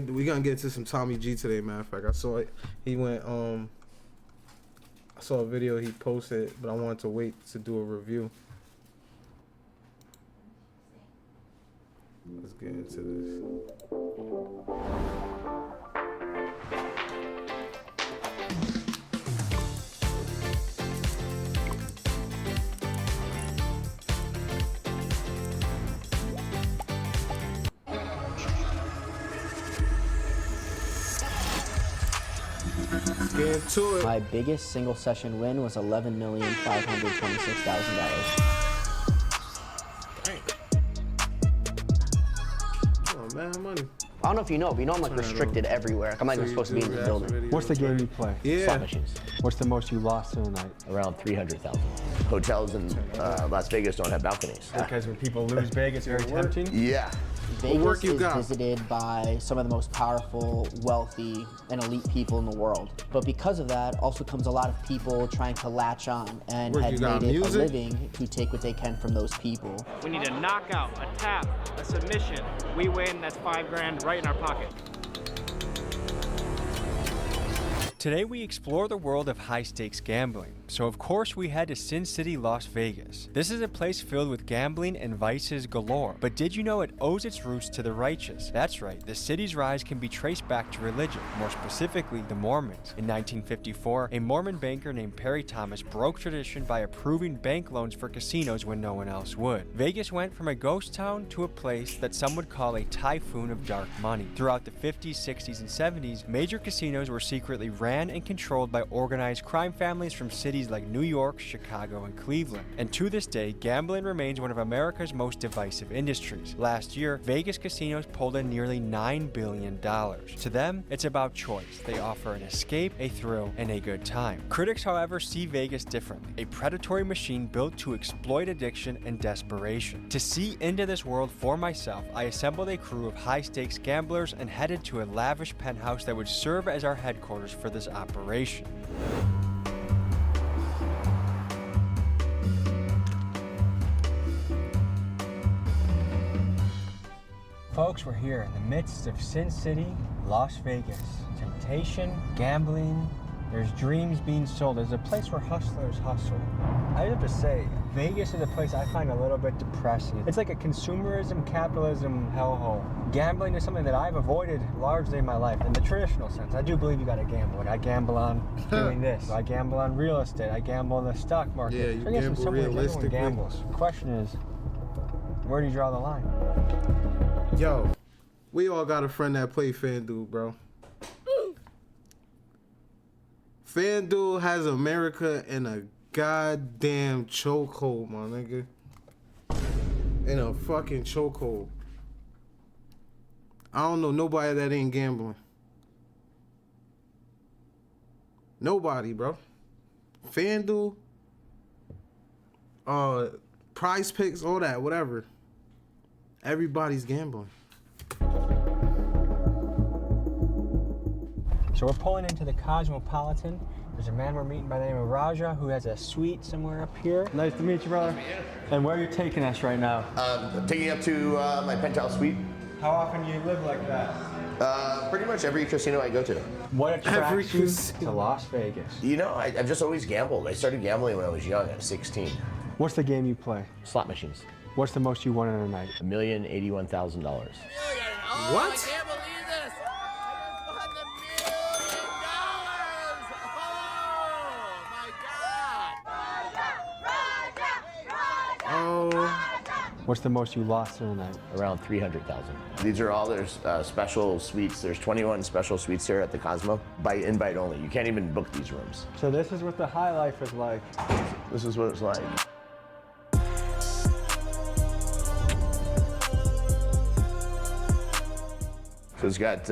We gonna get to some Tommy G today, matter of fact. I saw it. He went, I saw a video he posted, but I wanted to wait to do a review. Let's get into this. Get into it. My biggest single session win was $11,526,000. Oh man, money. I don't know if you know, but you know I'm like restricted everywhere. I'm not even supposed to be in the building. What's the game you play? Yeah. Slot machines. What's the most you lost in a night? Around 300,000. Hotels in Las Vegas don't have balconies. Because when people lose big, it's very tempting. Yeah. Vegas is visited by some of the most powerful, wealthy, and elite people in the world. But because of that, also comes a lot of people trying to latch on and had made it a living to take what they can from those people. We need a knockout, a tap, a submission. We win, that's $5,000 right in our pocket. Today we explore the world of high-stakes gambling. So of course we head to Sin City, Las Vegas. This is a place filled with gambling and vices galore. But did you know it owes its roots to the righteous? That's right, the city's rise can be traced back to religion, more specifically the Mormons. In 1954, a Mormon banker named Perry Thomas broke tradition by approving bank loans for casinos when no one else would. Vegas went from a ghost town to a place that some would call a typhoon of dark money. Throughout the 50s, 60s, and 70s, major casinos were secretly ran and controlled by organized crime families from cities like New York, Chicago, and Cleveland. And to this day, gambling remains one of America's most divisive industries. Last year, Vegas casinos pulled in nearly $9 billion. To them, it's about choice. They offer an escape, a thrill, and a good time. Critics, however, see Vegas differently, a predatory machine built to exploit addiction and desperation. To see into this world for myself, I assembled a crew of high-stakes gamblers and headed to a lavish penthouse that would serve as our headquarters for this operation. Folks, we're here in the midst of Sin City, Las Vegas. Temptation, gambling, there's dreams being sold. There's a place where hustlers hustle. I have to say, Vegas is a place I find a little bit depressing. It's like a consumerism, capitalism hellhole. Gambling is something that I've avoided largely in my life. In the traditional sense, I do believe you gotta gamble. Like I gamble on doing this. I gamble on real estate. I gamble on the stock market. Yeah, you gamble realistically. Gambles. The question is, where do you draw the line? Yo, we all got a friend that play FanDuel, bro. FanDuel has America in a goddamn chokehold, my nigga. In a fucking chokehold. I don't know nobody that ain't gambling. Nobody, bro. FanDuel, Prize Picks, all that, whatever. Everybody's gambling. So we're pulling into the Cosmopolitan. There's a man we're meeting by the name of Raja who has a suite somewhere up here. Nice to meet you, brother. And where are you taking us right now? I'm taking you up to my penthouse suite. How often do you live like that? Pretty much every casino I go to. What attracts you to Las Vegas? You know, I've just always gambled. I started gambling when I was young. I was 16. What's the game you play? Slot machines. What's the most you won in a night? $1,081,000. What? I can't believe this! I just won $1 million! Oh my God! Oh. What's the most you lost in a night? Around 300,000. These are all there's special suites. There's 21 special suites here at the Cosmo. By invite only. You can't even book these rooms. So this is what the high life is like. This is what it's like. So it's got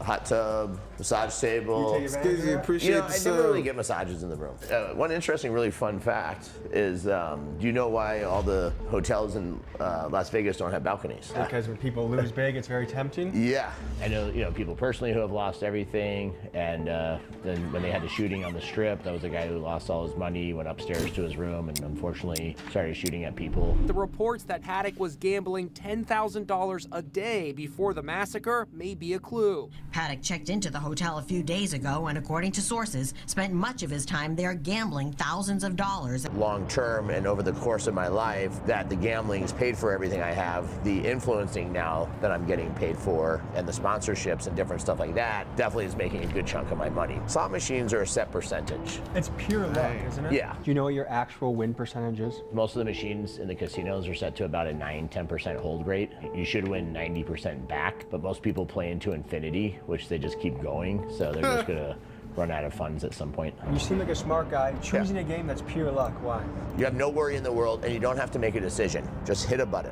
hot tub, massage table. Skizzy, appreciate the I sub. never really get massages in the room. One interesting, really fun fact is, do you know why all the hotels in Las Vegas don't have balconies? Because when people lose big, it's very tempting. Yeah. I know, people personally who have lost everything, and then when they had the shooting on the Strip, that was a guy who lost all his money, went upstairs to his room, and unfortunately started shooting at people. The reports that Haddock was gambling $10,000 a day before the massacre may be a clue. Haddock checked into the hotel a few days ago and, according to sources, spent much of his time there gambling thousands of dollars. Long term and over the course of my life, that the gambling's paid for everything I have. The influencing now that I'm getting paid for, and the sponsorships and different stuff like that, definitely is making a good chunk of my money. Slot machines are a set percentage. It's pure luck, isn't it? Yeah. Do you know what your actual win percentage is? Most of the machines in the casinos are set to about a 9-10% hold rate. You should win 90% back, but most people play into infinity, which they just keep going, so they're just gonna run out of funds at some point. You seem like a smart guy. Choosing a game that's pure luck. Why? You have no worry in the world, and you don't have to make a decision. Just hit a button.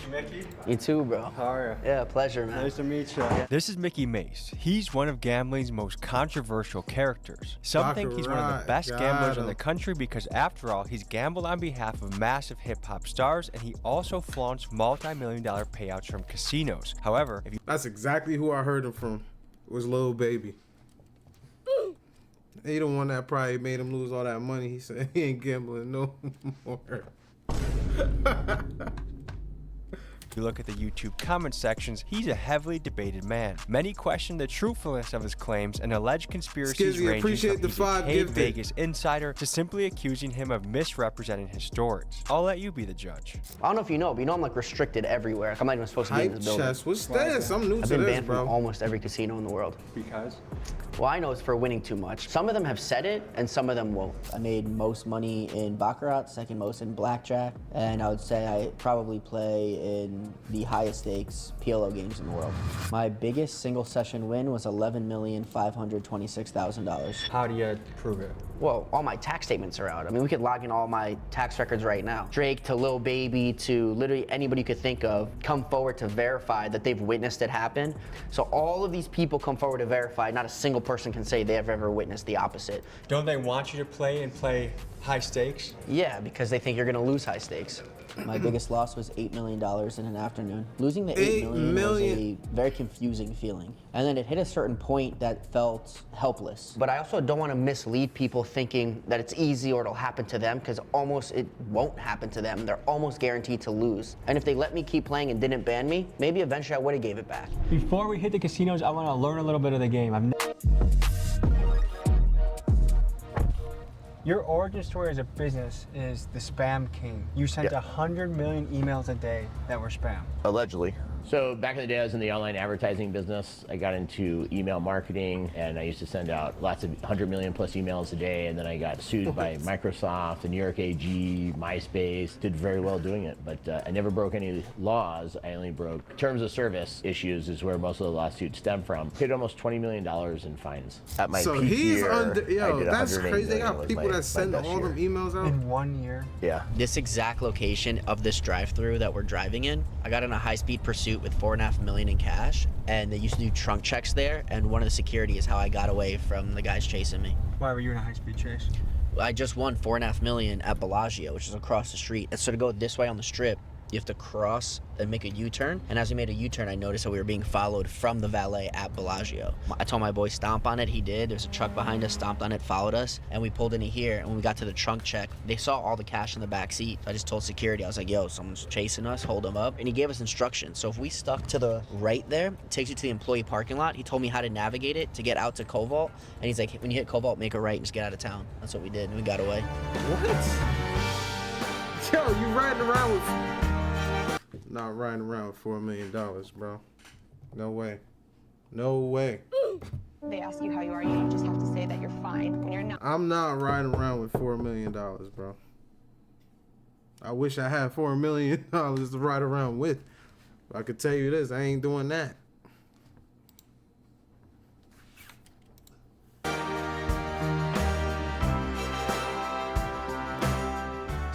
Mickey? You too, bro. How are you? Yeah, pleasure, man. Nice to meet you. This is Mickey Mace. He's one of gambling's most controversial characters. Some think he's one of the best gamblers in the country because, after all, he's gambled on behalf of massive hip-hop stars, and he also flaunts multi-million-dollar payouts from casinos. However, if you... That's exactly who I heard him from. It was Lil Baby. He the one that probably made him lose all that money. He said he ain't gambling no more. you look at the YouTube comment sections, he's a heavily debated man. Many question the truthfulness of his claims, and alleged conspiracies Skizzy, ranging appreciate from the he's a 5 paid gifted. Vegas insider to simply accusing him of misrepresenting his stories. I'll let you be the judge. I don't know if you know, but you know I'm like restricted everywhere. Like, I'm not even supposed to be in Hype this building. chest. What's this? I'm new I've to been this, banned bro. from almost every casino in the world. Because? Well, I know it's for winning too much. Some of them have said it, and some of them won't. I made most money in Baccarat, second most in Blackjack, and I would say I probably play in the highest stakes PLO games in the world. My biggest single session win was $11,526,000. How do you prove it? Well, all my tax statements are out. I mean, we could log in all my tax records right now. Drake to Lil Baby to literally anybody you could think of come forward to verify that they've witnessed it happen. So all of these people come forward to verify. Not a single person can say they have ever witnessed the opposite. Don't they want you to play high stakes? Yeah, because they think you're gonna lose high stakes. My biggest loss was $8 million in an afternoon. Losing the $8 million was a very confusing feeling. And then it hit a certain point that felt helpless. But I also don't want to mislead people thinking that it's easy or it'll happen to them, because almost it won't happen to them. They're almost guaranteed to lose. And if they let me keep playing and didn't ban me, maybe eventually I would have gave it back. Before we hit the casinos, I want to learn a little bit of the game. Your origin story as a business is the spam king. You sent 100 million emails a day that were spam. Allegedly. So back in the day, I was in the online advertising business. I got into email marketing, and I used to send out lots of 100 million plus emails a day, and then I got sued by Microsoft, the New York AG, MySpace. Did very well doing it, but I never broke any laws. I only broke terms of service issues, is where most of the lawsuits stem from. Paid almost $20 million in fines. At my So peak he's year, under. I Yo, did that's 108 crazy. They million got was people my that send best all year. them emails out. In 1 year? Yeah. This exact location of this drive-through that we're driving in, I got in a high-speed pursuit with $4.5 million in cash, and they used to do trunk checks there, and one of the security is how I got away from the guys chasing me. Why were you in a high-speed chase? I just won $4.5 million at Bellagio, which is across the street. And so to go this way on the strip, you have to cross and make a U-turn. And as we made a U-turn, I noticed that we were being followed from the valet at Bellagio. I told my boy stomp on it. He did. There's a truck behind us, stomped on it, followed us, and we pulled into here. And when we got to the trunk check, they saw all the cash in the back seat. So I just told security, I was like, yo, someone's chasing us, hold them up. And he gave us instructions. So if we stuck to the right there, it takes you to the employee parking lot. He told me how to navigate it to get out to Cobalt. And he's like, when you hit Cobalt, make a right and just get out of town. That's what we did, and we got away. What? Yo, you riding around with... Not riding around with $4 million, bro. No way. No way. They ask you how you are, you just have to say that you're fine when you're not. I'm not riding around with $4 million, bro. I wish I had $4 million to ride around with. But I could tell you this, I ain't doing that.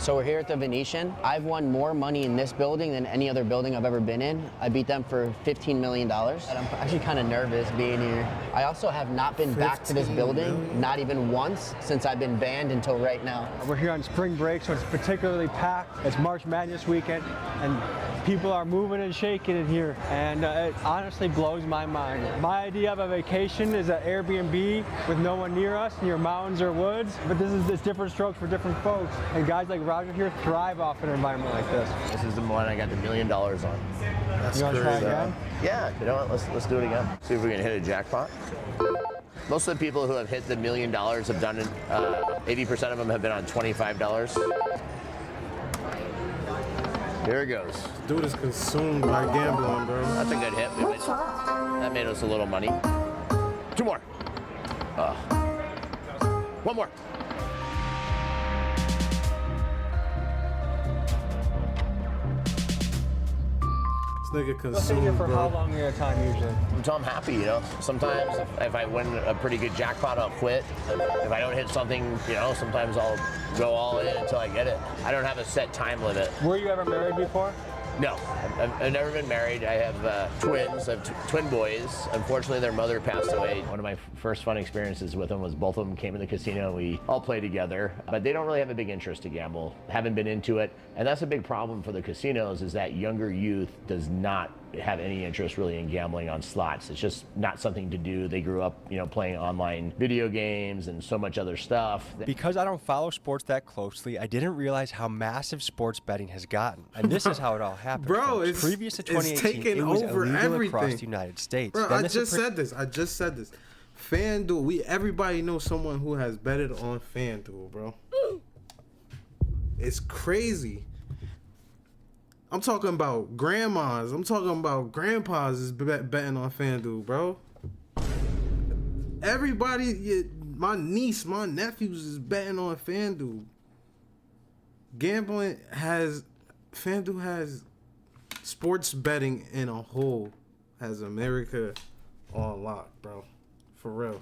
So we're here at the Venetian. I've won more money in this building than any other building I've ever been in. I beat them for $15 million. And I'm actually kind of nervous being here. I also have not been back to this building, not even once, since I've been banned until right now. We're here on spring break, so it's particularly packed. It's March Madness weekend, and people are moving and shaking in here, and it honestly blows my mind. My idea of a vacation is an Airbnb with no one near us, near mountains or woods, but this is different strokes for different folks, and guys like Roger here thrive off an environment like this. This is the one I got the $1 million on. That's you want to try crazy. again? Yeah, you know what? Let's do it again. See if we can hit a jackpot. Most of the people who have hit the $1 million have done it. 80% of them have been on $25. Here it goes. Dude is consumed by gambling, bro. That's a good hit. That made us a little money. 2 more. 1 more. Nigga You'll consumed, stay here for bro. how long at a time usually? Until I'm happy, you know. Sometimes if I win a pretty good jackpot, I'll quit. If I don't hit something, you know, sometimes I'll go all in until I get it. I don't have a set time limit. Were you ever married before? No, I've never been married. I have twins. I have twin boys. Unfortunately, their mother passed away. One of my first fun experiences with them was both of them came to the casino and we all played together. But they don't really have a big interest to gamble. Haven't been into it. And that's a big problem for the casinos is that younger youth does not have any interest really in gambling on slots. It's just not something to do. They grew up, you know, playing online video games and so much other stuff. Because I don't follow sports that closely, I didn't realize how massive sports betting has gotten. And this is how it all happened. Bro, folks. it's Previous to it's 2018, taking it was over illegal everything across the United States. Bro, Then I the just Supreme- said this. FanDuel, everybody knows someone who has betted on FanDuel, bro. It's crazy. I'm talking about grandmas. I'm talking about grandpas is betting on FanDuel, bro. Everybody, my niece, my nephews is betting on FanDuel. FanDuel has sports betting in a whole, has America on lock, bro. For real.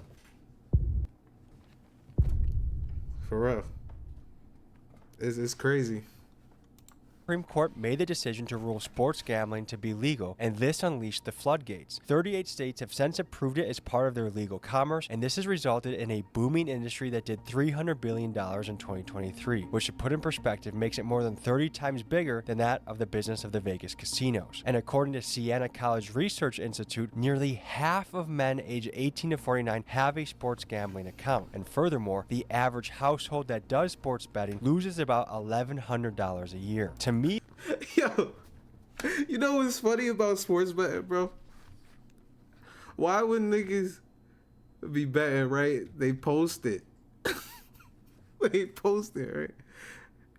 For real. It's crazy. Supreme Court made the decision to rule sports gambling to be legal, and this unleashed the floodgates. 38 states have since approved it as part of their legal commerce, and this has resulted in a booming industry that did $300 billion in 2023, which to put in perspective makes it more than 30 times bigger than that of the business of the Vegas casinos. And according to Siena College Research Institute, nearly half of men aged 18 to 49 have a sports gambling account. And furthermore, the average household that does sports betting loses about $1,100 a year. To me, yo, you know what's funny about sports betting, bro? Why would niggas be betting, right? They post it. They post it, right?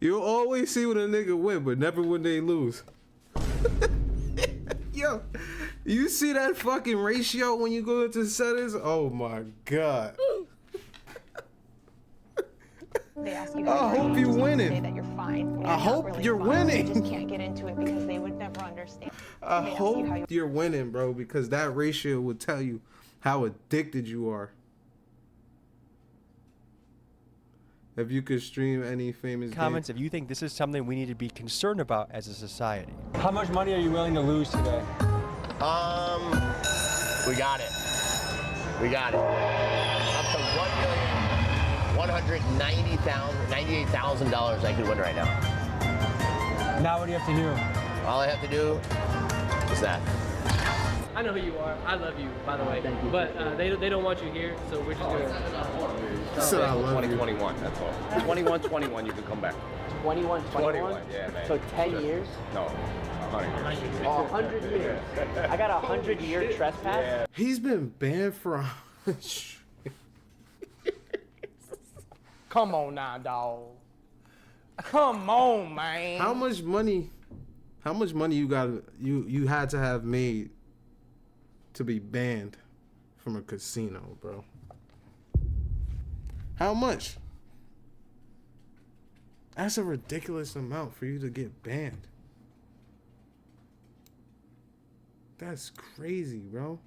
You'll always see when a nigga win, but never when they lose. Yo, you see that fucking ratio when you go into settings? Oh my god. They ask you I hope you're winning. Say that you're fine. I hope really you're fine. winning. You just can't get into it because they would never understand. I They ask hope you how you're winning, bro, because that ratio will tell you how addicted you are. If you could stream any famous comments if you think this is something we need to be concerned about as a society. How much money are you willing to lose today? We got it. We got it. Up to $1,198,000 I could win right now. Now what do you have to do? All I have to do is that. I know who you are. I love you, by the way. Thank you. But they don't want you here, so we're just gonna. So I love 2021, that's all. 21, you can come back. 21, 21, yeah, man. So 10 years? No, 100 years. Oh, 100 years. I got a 100-year trespass. Yeah. He's been banned for Come on now, dog. Come on, man. How much money you had to have made to be banned from a casino, bro? How much? That's a ridiculous amount for you to get banned. That's crazy, bro.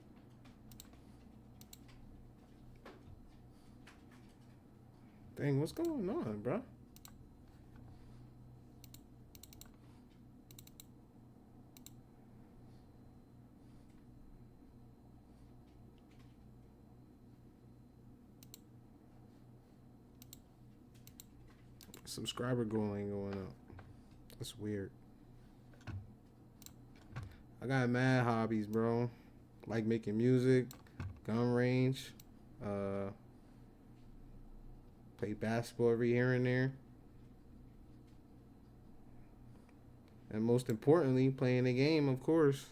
Dang, what's going on, bro? subscriber goal ain't going up. That's weird. I got mad hobbies, bro. Like making music, gun range, play basketball every here and there. And most importantly, playing the game, of course.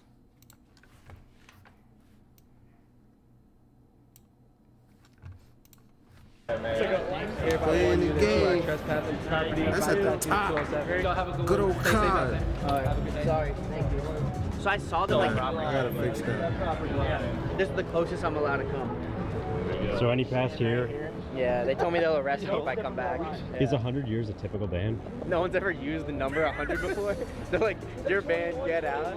Playing the game. That's at the top. Good old COD. Sorry, thank you. So I saw that, like, I gotta fix that. this is the closest I'm allowed to come. So any past year? Yeah, they told me they'll arrest me if I come back. Is 100 years a typical ban? No one's ever used the number 100 before. They're like, you're banned, get out.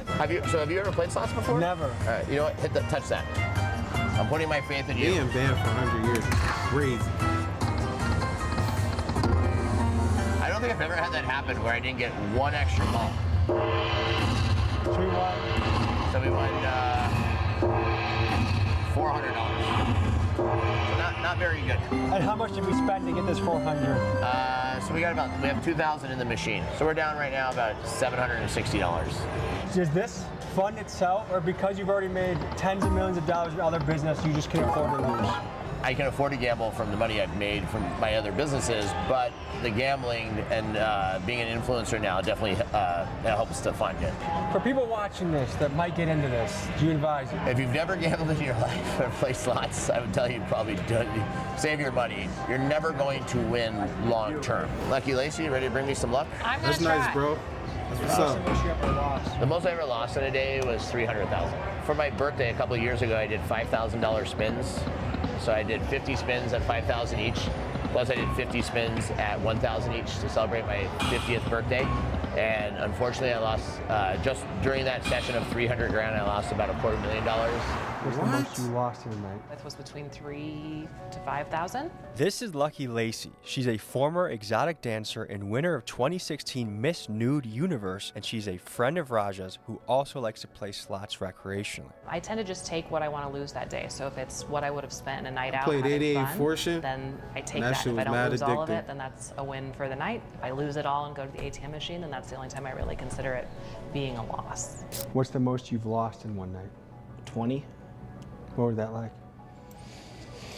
Have you ever played slots before? Never. All right, you know what? Touch that. I'm putting my faith in you. Being banned for 100 years is crazy. I don't think I've ever had that happen where I didn't get one extra ball. So we won. So we won $400. So not very good. And how much did we spend to get this 400? So we have 2,000 in the machine. So we're down right now about $760. Is this fun itself, or because you've already made tens of millions of dollars in other business, you just can afford to lose? I can afford to gamble from the money I've made from my other businesses, but the gambling and being an influencer now definitely helps to fund it. For people watching this that might get into this, do you advise it? If you've never gambled in your life or played slots, I would tell you probably save your money. You're never going to win long term. Lucky Lacey, ready to bring me some luck? That's nice, bro. What's up? The most I ever lost in a day was $300,000. For my birthday a couple of years ago, I did $5,000 spins. So I did 50 spins at $5,000 each. Plus I did 50 spins at $1,000 each to celebrate my 50th birthday. And unfortunately I lost, just during that session of 300 grand, I lost about $250,000. What's the most you lost in a night? It was between 3,000 to 5,000. This is Lucky Lacey. She's a former exotic dancer and winner of 2016 Miss Nude Universe, and she's a friend of Raja's who also likes to play slots recreationally. I tend to just take what I want to lose that day. So if it's what I would have spent a night out played having 88 fun, Fortune, then I take that that. shit If I was mad don't lose all of addictive. it, then that's a win for the night. If I lose it all and go to the ATM machine, then that's the only time I really consider it being a loss. What's the most you've lost in one night? 20. What was that like?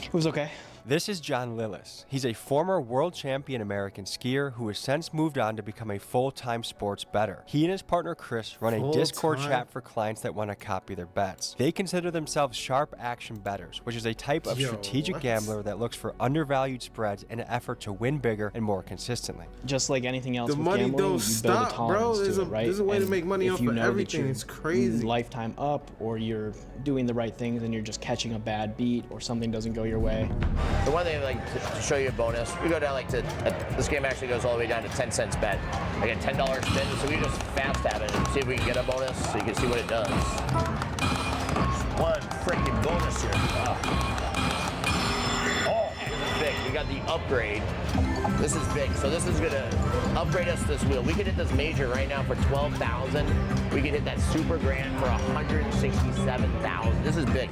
It was okay. This is John Lillis. He's a former world champion American skier who has since moved on to become a full-time sports bettor. He and his partner Chris run a Discord chat for clients that want to copy their bets. They consider themselves sharp action bettors, which is a type of strategic gambler that looks for undervalued spreads in an effort to win bigger and more consistently. Just like anything else The with money gambling, don't you stop, build a tolerance bro. There's to a- it, right? there's a way to And make money if off you of know that everything. you're It's crazy. Lifetime up, or you're doing the right things and you're just catching a bad beat, or something doesn't go your way. The one thing, like, to show you a bonus, we go down like to, this game actually goes all the way down to 10 cents bet. I get $10 spin, so we just fast tab it and see if we can get a bonus so you can see what it does. One freaking bonus here. Oh, this is big. We got the upgrade. This is big. So this is gonna upgrade us this wheel. We could hit this major right now for 12,000. We could hit that super grand for 167,000. This is big.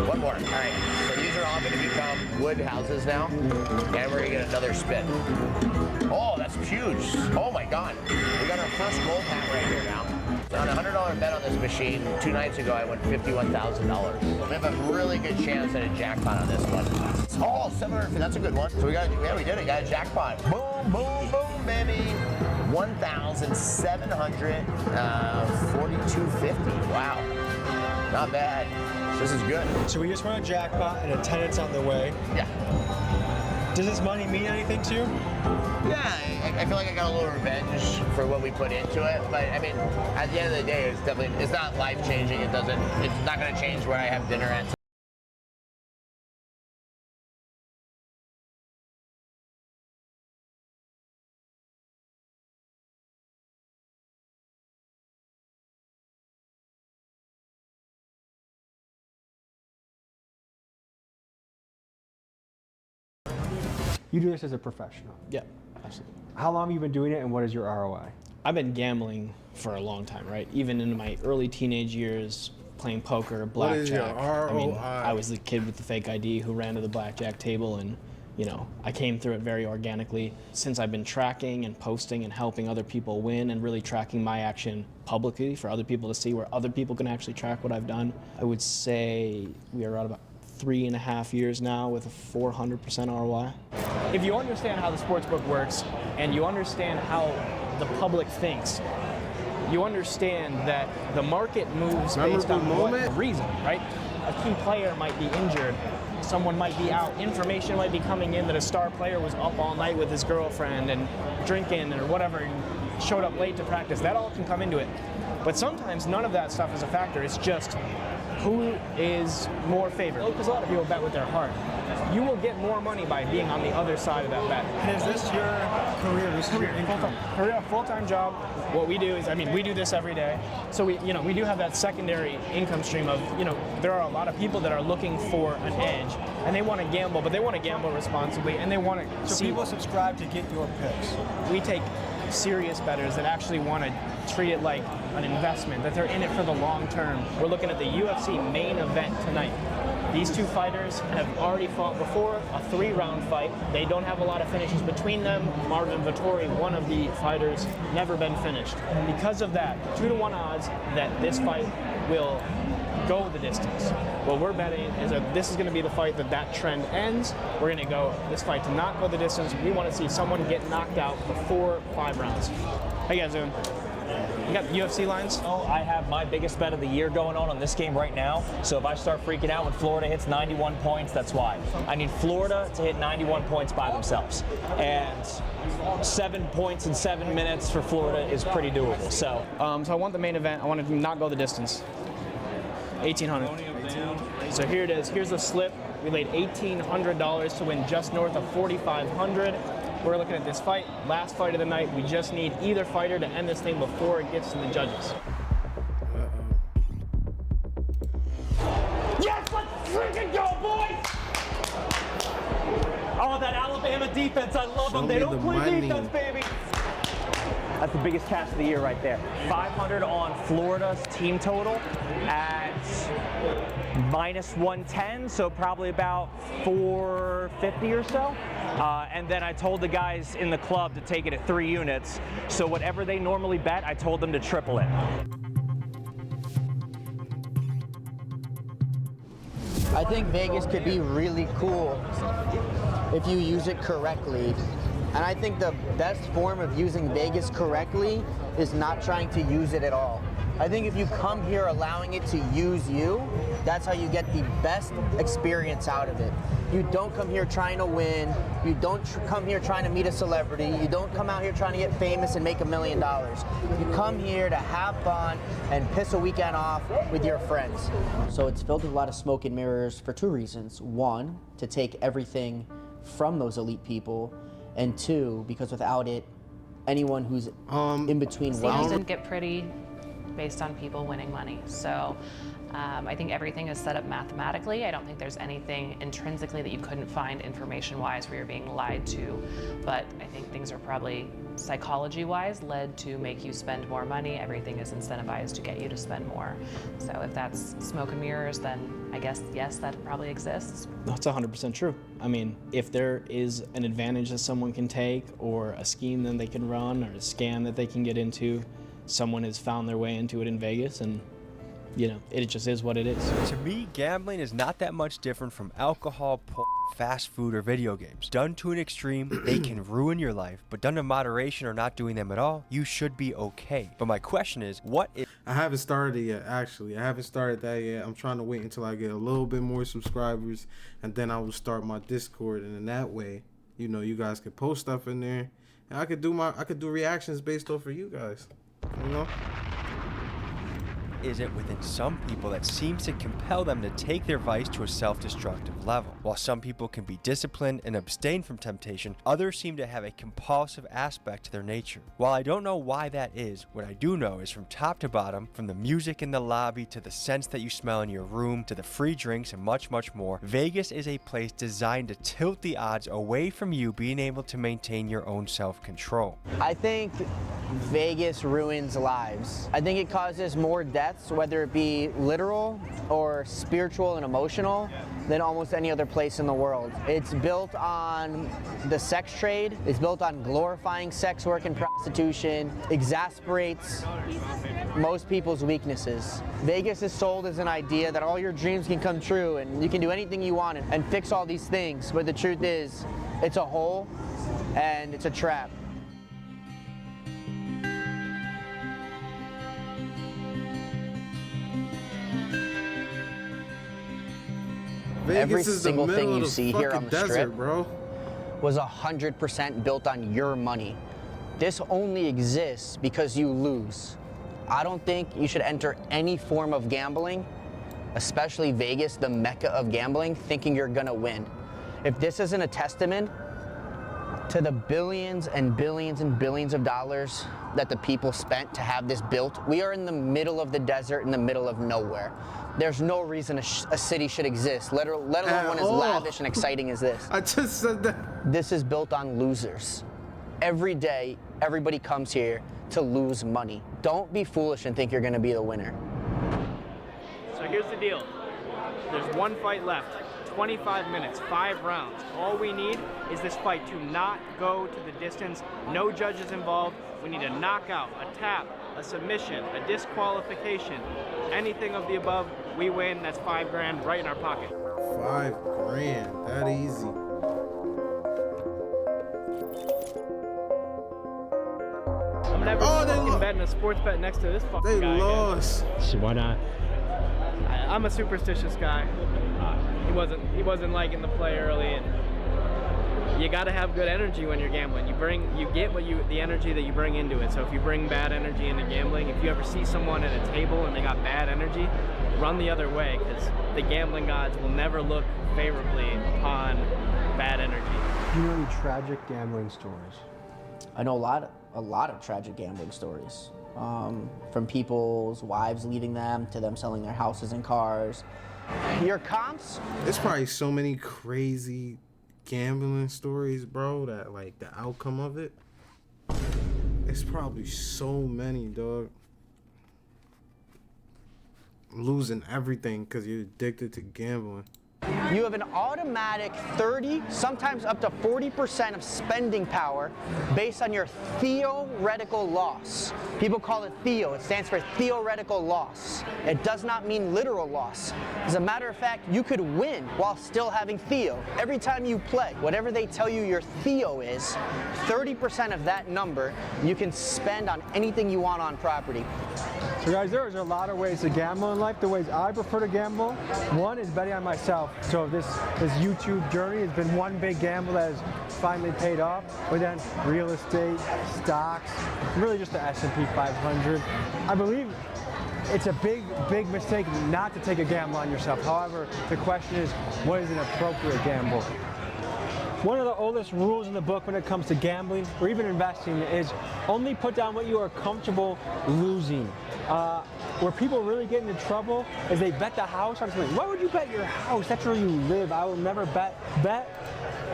One more. All right. So these are all going to become wood houses now, and we're going to get another spin. Oh, that's huge. Oh my God. We got our first gold hat right here now. So on a $100 bet on this machine 2 nights ago, I won $51,000. We have a really good chance at a jackpot on this one. Oh, 750. That's a good one. So we did it. Got a jackpot. Boom, boom, boom, baby. 1,742.50. Wow. Not bad. This is good. So we just won a jackpot and attendance on the way. Yeah. Does this money mean anything to you? Yeah, I feel like I got a little revenge for what we put into it. But I mean, at the end of the day, it's not life changing. It's not going to change where I have dinner at. You do this as a professional. Yeah, absolutely. How long have you been doing it, and what is your ROI? I've been gambling for a long time, right? Even in my early teenage years, playing poker, blackjack. What is your ROI? I mean, I was the kid with the fake ID who ran to the blackjack table and you know, I came through it very organically. Since I've been tracking and posting and helping other people win and really tracking my action publicly for other people to see where other people can actually track what I've done, I would say we are at about 3.5 years now with a 400% ROI. If you understand how the sportsbook works and you understand how the public thinks, you understand that the market moves based on what reason, right? A key player might be injured, someone might be out, information might be coming in that a star player was up all night with his girlfriend and drinking or whatever, and showed up late to practice. That all can come into it. But sometimes none of that stuff is a factor. It's just who is more favored. Because a lot of people bet with their heart. You will get more money by being on the other side of that bet. And is this your career? This is your income? Career, full-time job. What we do is, I mean, we do this every day. So we do have that secondary income stream of, there are a lot of people that are looking for an edge, and they want to gamble, but they want to gamble responsibly, and they want to So people subscribe to get your picks. We take serious bettors that actually want to treat it like an investment, that they're in it for the long term. We're looking at the UFC main event tonight. These two fighters have already fought before, a 3-round fight. They don't have a lot of finishes between them. Marvin Vettori, one of the fighters, never been finished. Because of that, 2-to-1 odds that this fight will go the distance. What we're betting is that this is going to be the fight that trend ends. We're going to go this fight to not go the distance. We want to see someone get knocked out before 5 rounds. How you guys doing? You got UFC lines? Oh, I have my biggest bet of the year going on this game right now. So if I start freaking out when Florida hits 91 points, that's why. I need Florida to hit 91 points by themselves. And 7 points in 7 minutes for Florida is pretty doable. So I want the main event. I want to not go the distance. 1,800. So here it is. Here's the slip. We laid $1,800 to win just north of 4,500. We're looking at this fight, last fight of the night. We just need either fighter to end this thing before it gets to the judges. Yes, let's freaking go, boys! Oh, that Alabama defense, I love them. They don't play defense, baby. That's the biggest cash of the year right there. 500 on Florida's team total at -110, so probably about 450 or so. And then I told the guys in the club to take it at 3 units. So whatever they normally bet, I told them to triple it. I think Vegas could be really cool if you use it correctly. And I think the best form of using Vegas correctly is not trying to use it at all. I think if you come here allowing it to use you, that's how you get the best experience out of it. You don't come here trying to win. You don't come here trying to meet a celebrity. You don't come out here trying to get famous and make $1 million. You come here to have fun and piss a weekend off with your friends. So it's filled with a lot of smoke and mirrors for 2 reasons. 1, to take everything from those elite people, and 2, because without it, anyone who's in between Casinos didn't get pretty based on people winning money. So I think everything is set up mathematically. I don't think there's anything intrinsically that you couldn't find information-wise where you're being lied to. But I think things are probably psychology-wise led to make you spend more money. Everything is incentivized to get you to spend more. So if that's smoke and mirrors, then I guess, yes, that probably exists. That's 100% true. I mean, if there is an advantage that someone can take, or a scheme that they can run, or a scam that they can get into, someone has found their way into it in Vegas, and it just is what it is. To me, gambling is not that much different from alcohol, fast food, or video games. Done to an extreme, they can ruin your life, but done in moderation or not doing them at all, you should be okay. But my question is, what if... I haven't started it yet, actually. I haven't started that yet. I'm trying to wait until I get a little bit more subscribers, and then I will start my Discord, and in that way, you guys can post stuff in there, and I could do reactions based off of you guys. Is it within some people that seems to compel them to take their vice to a self-destructive level? While some people can be disciplined and abstain from temptation, others seem to have a compulsive aspect to their nature. While I don't know why that is, what I do know is from top to bottom, from the music in the lobby to the scents that you smell in your room to the free drinks and much, much more, Vegas is a place designed to tilt the odds away from you being able to maintain your own self-control. I think Vegas ruins lives. I think it causes more deaths, whether it be literal or spiritual and emotional, than almost any other place in the world. It's built on the sex trade. It's built on glorifying sex work and prostitution. Exasperates most people's weaknesses. Vegas is sold as an idea that all your dreams can come true and you can do anything you want and fix all these things. But the truth is, it's a hole and it's a trap. Vegas Every is single the thing middle you of see the here on fucking the strip, desert, bro, was 100% built on your money. This only exists because you lose. I don't think you should enter any form of gambling, especially Vegas, the mecca of gambling, thinking you're gonna win. If this isn't a testament to the billions and billions and billions of dollars that the people spent to have this built, we are in the middle of the desert, in the middle of nowhere. There's no reason a city should exist, let alone one as lavish and exciting as this. I just said that. This is built on losers. Every day, everybody comes here to lose money. Don't be foolish and think you're gonna be the winner. So here's the deal. There's one fight left. 25 minutes, 5 rounds. All we need is this fight to not go to the distance. No judges involved. We need a knockout, a tap, a submission, a disqualification, anything of the above. We win. That's $5 grand right in our pocket. $5 grand, that easy. I'm never fucking betting a sports bet next to this fucking guy. They lost. So why not? I'm a superstitious guy. He wasn't liking the play early, and you got to have good energy when you're gambling. You get the energy that you bring into it. So if you bring bad energy into gambling, if you ever see someone at a table and they got bad energy, run the other way, because the gambling gods will never look favorably upon bad energy. Do you know any tragic gambling stories? I know a lot of tragic gambling stories. From people's wives leaving them to them selling their houses and cars. Your comps? There's probably so many crazy gambling stories, bro, that like the outcome of it. It's probably so many, dog. Losing everything because you're addicted to gambling. You have an automatic 30, sometimes up to 40% of spending power based on your theoretical loss. People call it theo. It stands for theoretical loss. It does not mean literal loss. As a matter of fact, you could win while still having theo. Every time you play, whatever they tell you your theo is, 30% of that number you can spend on anything you want on property. So guys, there's a lot of ways to gamble in life. The ways I prefer to gamble, one is betting on myself. So this YouTube journey has been one big gamble that has finally paid off. But then real estate, stocks, really just the S&P 500. I believe it's a big mistake not to take a gamble on yourself. However, the question is, what is an appropriate gamble? One of the oldest rules in the book when it comes to gambling or even investing is only put down what you are comfortable losing. Where people really get into trouble is they bet the house on something. Why would you bet your house? That's where you live. I will never bet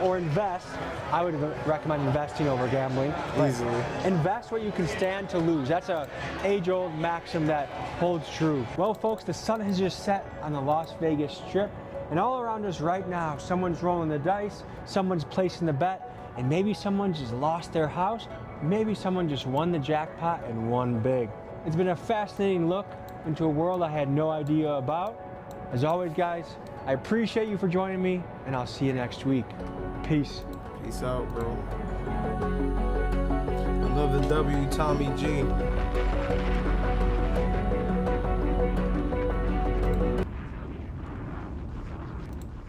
or invest. I would recommend investing over gambling. Easily. Invest what you can stand to lose. That's a age-old maxim that holds true. Well, folks, the sun has just set on the Las Vegas Strip. And all around us right now, someone's rolling the dice, someone's placing the bet, and maybe someone just lost their house, maybe someone just won the jackpot and won big. It's been a fascinating look into a world I had no idea about. As always, guys, I appreciate you for joining me, and I'll see you next week. Peace. Peace out, bro. Another W, Tommy G.